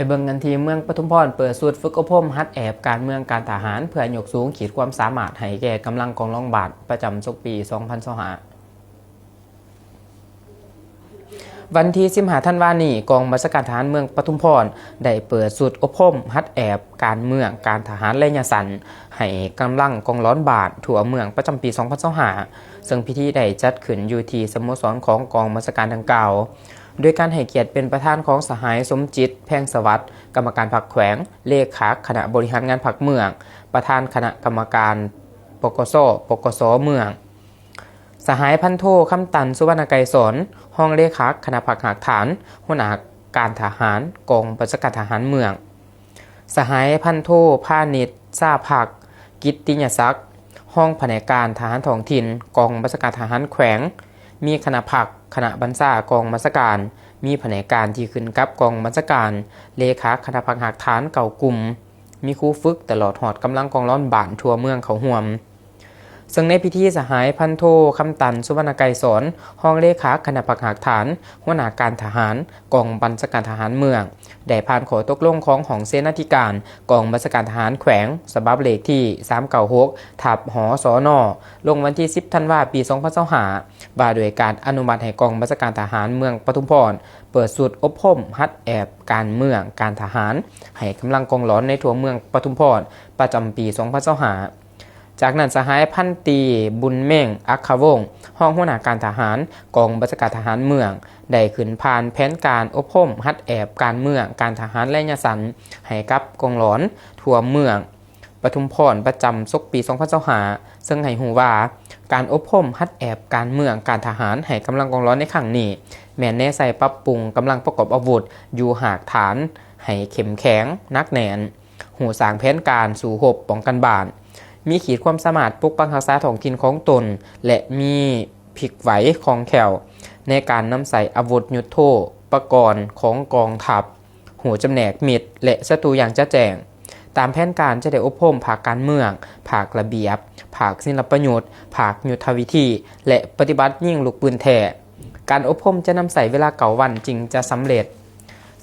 เบิ่งกันที่เมืองปทุมพรเปิดสูตรฝึกอบรมฮัดแอบการเมืองการทหารเพื่อยกสูงขีดความสามารถให้แก่กำลังกองร้องบาทประจำศุกร์ปี 2025 วันที่15 ธันวาคมนี้กองบัญชาการทหารเมืองปทุมพรได้เปิดสูตรอบรมฮัดแอบการเมืองการทหารระยะสั้นให้กำลังกองร้อนบาททั่วเมืองประจำปี 2025 ซึ่งพิธีได้จัดขึ้นอยู่ที่สโมสรของกองบัญชาการดังกล่าวโดยการให้เกียรติเป็นประธานของสหายสมจิตแพงสวัสดิ์กรรมการพรรคแขวงเลขาคณะบริหารงานพรรคเมืองประธานคณะกรรมการปกสเมืองสหายพันโทคำตันสุวรรณไกรสนห้องเลขาคณะพรรคหักฐานหัวหน้าการทหารกองบัญชาการทหารเมืองสหายพันโทพาณิชซาภักกิตติยศักดิ์ห้องแผนการทหารท้องถิ่นกองบัญชาการทหารแขวงมีคณะพรรคคณะบัญชากองบัญชาการมีแผนการที่ขึ้นกับกองบัญชาการเลขาคณะพรรคหักฐานเก่ากลุ่มมีครูฝึกตลอดหอดกำลังกองร้อนบ้านทั่วเมืองเขาห่วมซึ่งในพิธีสหายพันโทคำตันสุวรรณไกรสนห้องเลขาคณะพรรคหักฐานหัวหน้าการทหารกองบัญชาการทหารเมืองได้ผ่านขอตกลงของของเสนาธิการกองบัญชาการทหารแขวงฉบับเลขที่396ทับหสนลงวันที่10 ธันวาคม ปี2025ว่าโดยการอนุมัติให้กองบัญชาการทหารเมืองปทุมพรเปิดสูตรอบรมฮัดแอบการเมืองการทหารให้กำลังกองร้อนในทั่วเมืองปทุมพรประจำปี2025จากนั้นสหายพันตีบุญเม่งอัคควงศ์ห้องหัวหน้าการทหารกองบัญชาการทหารเมืองได้ขึ้นผ่านแผนการอบรมฮัดแอบการเมืองการทหารระยะสั้นให้กับกองร้อนทั่วเมืองปทุมพรประจำศุกร์ปี2025ซึ่งให้หูว่าการอบรมฮัดแอบการเมืองการทหารให้กำลังกองร้อนในครั้งนี้แม้แน่ใส่ปรับปรุงกำลังประกอบอาวุธอยู่หากฐานให้เข้มแข็งนักแน่นหูสร้างแผนการสู่รบป้องกันบ้านมีขีดความสามารถปกปักรักษาท้องถิ่นของตนและมีพลิกไหวของแขวในการนำใส่อาวุธยุทโธปกรณ์ของกองทัพหูจำแนกมิตรและศัตรูอย่างจะแจ้งตามแผนการจะได้อบรมภาคการเมืองภาคระเบียบภาคศิลปยุทธ์ภาคยุทธวิธีและปฏิบัติยิงลูกปืนแท้การอบรมจะนำใส่เวลา9 วันจึงจะสำเร็จ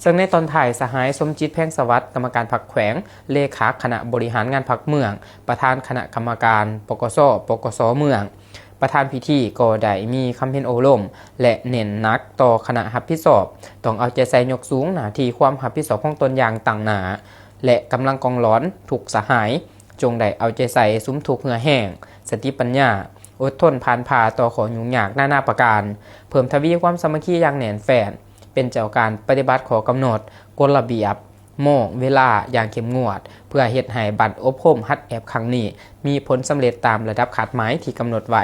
ซึ่งในตอนถ่ายสหายสมจิตแพงสวัสดิ์กรรมการพรรคแขวงเลขาคณะบริหารงานพรรคเมืองประธานคณะกรรมการปกสเมืองประธานพิธีก็ได้มีคำเพ็ญโอลมและเน้นนักต่อคณะรับผิดชอบต้องเอาใจใส่ยกสูงหน้าที่ความรับผิดชอบของตนอย่างต่างหนาและกำลังกองร้อนถูกสหายจงได้เอาใจใส่ซุ้มถูกเหือแห้งสติปัญญาอดทนผ่านผ่าต่อขอยุ่งยากนานาประการเพิ่มทวีความสามัคคีอย่างแน่นแฟ้นเป็นเจ้าการปฏิบัติขอกำหนดกฎระเบียบโมงเวลาอย่างเข้มงวดเพื่อเฮ็ดให้บัตรอบรมฮัดแอบครั้งนี้มีผลสำเร็จตามระดับคาดหมายที่กำหนดไว้